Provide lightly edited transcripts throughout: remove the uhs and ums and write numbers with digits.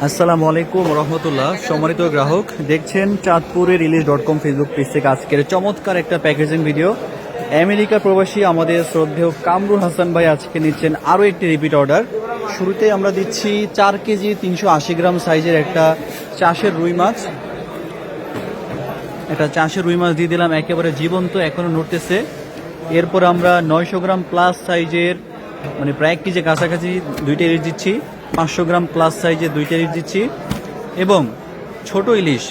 আসসালামু আলাইকুম রহমতুল্লাহ। সম্মানিত গ্রাহক, দেখছেন চাঁদপুরের ইলিশ.com ফেসবুক পেজ থেকে আজকের চমৎকার একটা প্যাকেজিং ভিডিও। আমেরিকা প্রবাসী আমাদের শ্রদ্ধেয় কামরুল হাসান ভাই আজকে নিচ্ছেন আরও একটি রিপিট অর্ডার। শুরুতে আমরা দিচ্ছি 4 কেজি 380 গ্রাম সাইজের একটা চাষের রুই মাছ। এটা চাষের রুই মাছ দিয়ে দিলাম, একেবারে জীবন্ত, এখনো নড়তেছে। এরপর আমরা 900 গ্রাম প্লাস সাইজের, মানে প্রায় 1 কেজি কাছাকাছি দুইটা ইলিশ দিচ্ছি। 500 গ্রাম প্লাস সাইজে দুইটা ইলিশ দিচ্ছি। এবং ছোট ইলিশ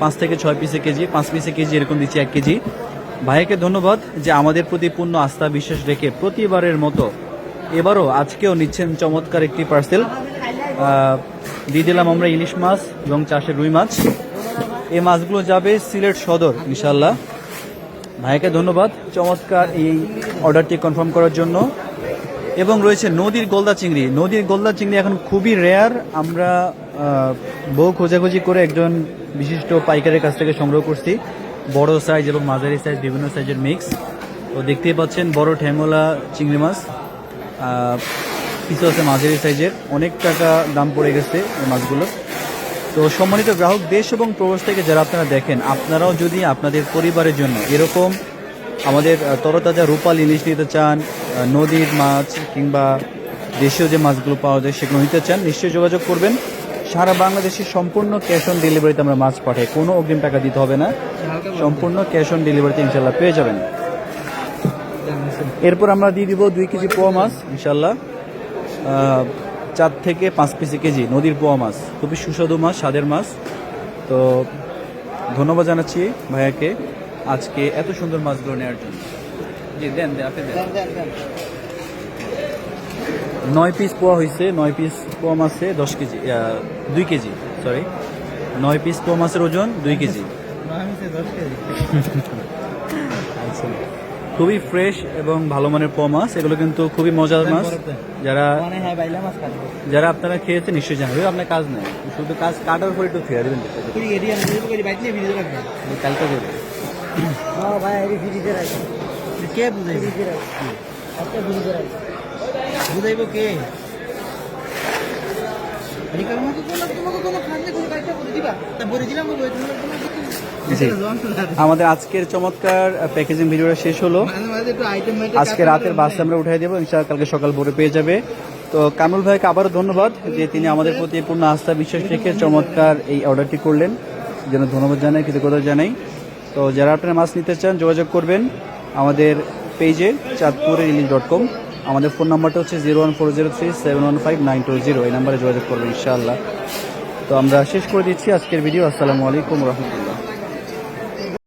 5 থেকে 6 পিসে কেজি, 5 পিসে কেজি এরকম দিচ্ছি 1 কেজি। ভাইকে ধন্যবাদ যে আমাদের প্রতি পূর্ণ আস্থা বিশ্বাস রেখে প্রতিবারের মতো এবারও আজকেও নিচ্ছেন চমৎকার একটি পার্সেল। দিয়ে দিলাম আমরা ইলিশ মাছ এবং চাষের রুই মাছ। এই মাছগুলো যাবে সিলেট সদর ইনশাল্লাহ। ভাইকে ধন্যবাদ চমৎকার এই অর্ডারটি কনফার্ম করার জন্য। এবং রয়েছে নদীর গলদা চিংড়ি। নদীর গলদা চিংড়ি এখন খুবই রেয়ার। আমরা বহু খোঁজাখুঁজি করে একজন বিশিষ্ট পাইকারের কাছ থেকে সংগ্রহ করছি। বড় সাইজ এবং মাঝারি সাইজ বিভিন্ন সাইজের মিক্স। তো দেখতেই পাচ্ছেন বড় ঠ্যাঙ্গলা চিংড়ি মাছ, কিছু আছে মাঝারি সাইজের। অনেক টাকা দাম পড়ে গেছে এই মাছগুলোর। তো সম্মানিত গ্রাহক, দেশ এবং প্রবাস থেকে যারা আপনারা দেখেন, আপনারাও যদি আপনাদের পরিবারের জন্য এরকম আমাদের তরতাজা রূপাল ইলিশ নিতে চান, নদীর মাছ কিংবা দেশীয় যে মাছগুলো পাওয়া যায় সেগুলো নিতে চান, নিশ্চয়ই যোগাযোগ করবেন। সারা বাংলাদেশে সম্পূর্ণ ক্যাশ অন ডেলিভারিতে আমরা মাছ পাঠাই, কোনো অগ্রিম টাকা দিতে হবে না, সম্পূর্ণ ক্যাশ অন ডেলিভারিতে ইনশাল্লাহ পেয়ে যাবেন। এরপর আমরা দিয়ে দিব 2 কেজি পোয়া মাছ ইনশাল্লাহ, 4 থেকে 5 পিসে কেজি নদীর পোয়া মাছ। খুবই সুস্বাদু মাছ, স্বাদের মাছ। তো ধন্যবাদ জানাচ্ছি ভাইয়াকে আজকে এত সুন্দর মাছগুলো নেওয়ার জন্য। জি দেন আপনি দেন। 9 পিস পোয়া হয়েছে, 9 পিস পোয়া মাছে 10 কেজি, 2 কেজি, সরি 9 পিস পোয়া মাছের ওজন 2 কেজি। খুবই ফ্রেশ এবং ভালো মানের পোয়া মাছ। এগুলো কিন্তু খুবই মজার মাছ। যারা আপনারা খেয়েছেন নিশ্চয়ই জানবেন। আপনার কাজ নেই, শুধু কাজ কাটার পর একটু ফিরে দেবেন কালকে করবে। আমাদের আজকের চমৎকার প্যাকেজিং ভিডিওটা শেষ হলো। আজকে রাতের বাসে আমরা উঠাই দেবো ইনশাআল্লাহ, কালকে সকাল ভোরে পেয়ে যাবে। তো কামরুল ভাইকে আবারও ধন্যবাদ যে তিনি আমাদের প্রতি পূর্ণ আস্থা বিশ্বাস রেখে চমৎকার এই অর্ডারটি করলেন, যেন ধন্যবাদ জানাই, কৃতজ্ঞতা জানাই। তো যারা আপনারা মাছ নিতে চান যোগাযোগ করবেন আমাদের পেজে চাঁদপুরের ইলিশ.com। আমাদের ফোন নাম্বারটা হচ্ছে 01403715920। এই নাম্বারে যোগাযোগ করবেন ইনশাআল্লাহ। তো আমরা শেষ করে দিচ্ছি আজকের ভিডিও। আসসালামু আলাইকুম রহমতুল্লাহ।